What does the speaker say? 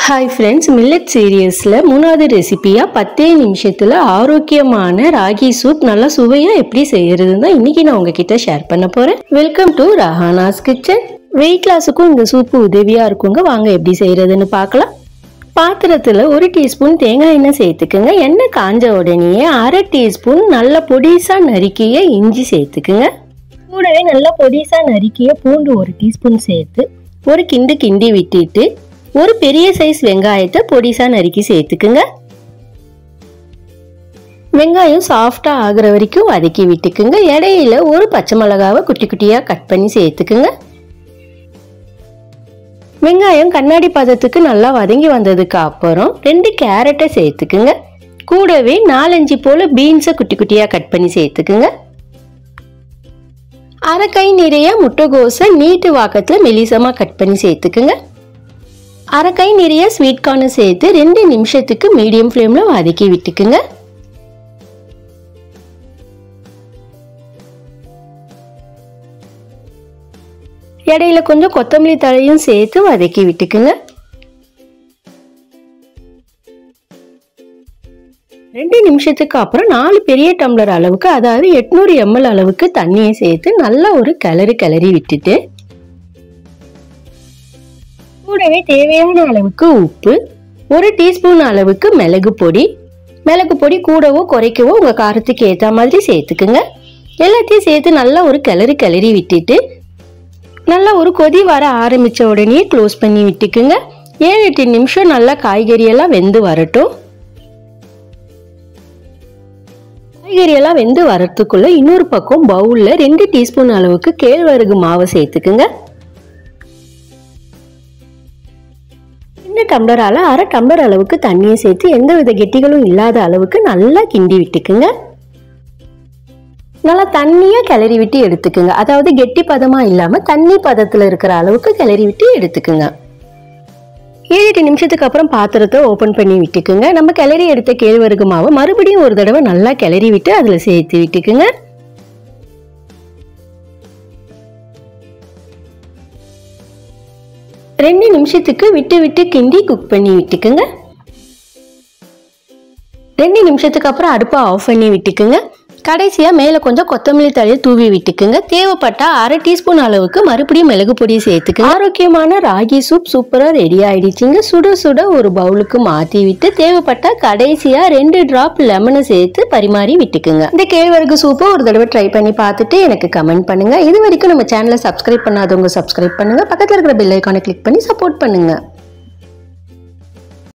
Hi friends, millet seriesல மூணாவது ரெசிபியா 10 நிமிஷத்துல ஆரோக்கியமான ராகி சூப் நல்லா சுவையா எப்படி செய்யறதுன்னு இன்னைக்கு நான் உங்ககிட்ட ஷேர் பண்ண போறேன். Welcome to Rahana's kitchen. Weight லாஸுக்கும் இந்த சூப் உதவியா இருக்குங்க. வாங்க எப்படி செய்யறதுன்னு பார்க்கலாம். பாத்திரத்துல 1 டீஸ்பூன் தேங்காய் எண்ணெய் சேர்த்துக்குங்க. எண்ணெய் காஞ்ச உடனே 1/2 டீஸ்பூன் நல்ல பொடிசா நறுக்கிய இஞ்சி சேர்த்துக்குங்க. கூடவே நல்ல பொடிசா நறுக்கிய பூண்டு 1 டீஸ்பூன் சேர்த்து ஒரு கிண்டி விட்டுட்டு ஒரு பெரிய சைஸ் வெங்காயத்தை பொடிசா நறுக்கி சேர்த்துக்குங்க. வெங்காயம் சாஃப்டா ஆகுற வரைக்கும் வதக்கி விட்டுக்குங்க. இடையில ஒரு பச்சை மிளகாவை குட்டி குட்டியா கட் பண்ணி சேர்த்துக்குங்க. வெங்காயம் கண்ணாடி பதத்துக்கு நல்லா வதங்கி வந்ததுக்கு அப்புறம் 2 கேரட்டை சேர்த்துக்குங்க. கூடவே 4-5 போல பீன்ஸை குட்டி குட்டியா கட் பண்ணி சேர்த்துக்குங்க. அரை கை நிறைய முட்டைகோஸை நீட்டு வாக்கத்துல மெலிசமா கட் பண்ணி சேர்த்துக்குங்க. அரை கை நிறைய ஸ்வீட் கார்னை சேர்த்து 2 நிமிஷத்துக்கு மீடியம் ஃப்ளேம்ல வதக்கி விட்டுக்குங்க. இடையில கொஞ்சம் கொத்தமல்லி தழையும் சேர்த்து வதக்கி விட்டுக்குங்க. 2 நிமிஷத்துக்கு அப்புறம் 4 பெரிய டம்ளர் அளவுக்கு, அதாவது 800 ml அளவுக்கு தண்ணியை சேர்த்து நல்லா ஒரு கிளறி விட்டுட்டு கூடவே தேவையான அளவுக்கு உப்பு, 1 டீஸ்பூன் அளவுக்கு மிளகு பொடி கூடவோ குறைக்கவோ உங்க காரத்துக்கு ஏற்ற மாதிரி சேர்த்துக்குங்க. எல்லாத்தையும் சேர்த்து நல்லா ஒரு கிளறி விட்டுட்டு நல்லா ஒரு கொதி வர ஆரம்பிச்ச உடனே க்ளோஸ் பண்ணி விட்டுக்குங்க. 7-8 நிமிஷம் நல்லா காய்கறி எல்லாம் வெந்து வரட்டும். காய்கறி எல்லாம் வெந்து வரத்துக்குள்ள இன்னொரு பக்கம் பவுல்ல 2 டீஸ்பூன் அளவுக்கு கேழ்வரகு மாவை சேர்த்துக்குங்க. 2 டம்ளரால 1/2 டம்ளர் அளவுக்கு தண்ணியை சேர்த்து எந்தவித கெட்டிகளும் இல்லாத அளவுக்கு நல்லா கிண்டி விட்டுக்குங்க. நல்லா தண்ணியா கிளறி விட்டு எடுத்துக்குங்க. அதாவது கெட்டி பதமா இல்லாம தண்ணி பதத்துல இருக்கிற அளவுக்கு கிளறி விட்டு எடுத்துக்குங்க. 7-8 நிமிஷத்துக்கு அப்புறம் பாத்திரத்தை ஓபன் பண்ணி விட்டுக்குங்க. நம்ம கிளறி எடுத்த கேழ்வரகு மாவை மறுபடியும் ஒரு தடவை நல்லா கிளறி விட்டு அதுல சேர்த்து விட்டுக்குங்க. 2 நிமிஷத்துக்கு விட்டு கிண்டி குக் பண்ணி விட்டுக்குங்க. 2 நிமிஷத்துக்கு அப்புறம் அடுப்பை ஆஃப் பண்ணி விட்டுக்குங்க. கடைசியா மேல கொஞ்சம் கொத்தமல்லி தழையை தூவி விட்டுக்குங்க. தேவைப்பட்டா 1/2 டீஸ்பூன் அளவுக்கு மறுபடியும் மிளகு பொடியை சேர்த்துக்குங்க. ஆரோக்கியமான ராகி சூப் சூப்பரா ரெடி ஆயிடுச்சுங்க. சுட சுட ஒரு பவுலுக்கு மாத்தி விட்டு தேவைப்பட்டா கடைசியா 2 டிராப் லெமனை சேர்த்து பரிமாறி விட்டுக்குங்க. இந்த கேழ்வரகு சூப்பை ஒரு தடவை ட்ரை பண்ணி பார்த்துட்டு எனக்கு கமெண்ட் பண்ணுங்க. இது வரைக்கும் நம்ம சேனலை சப்ஸ்கிரைப் பண்ணாதவங்க சப்ஸ்கிரைப் பண்ணுங்க. பக்கத்துல இருக்கிற பெல் ஐகானை கிளிக் பண்ணி சப்போர்ட் பண்ணுங்க.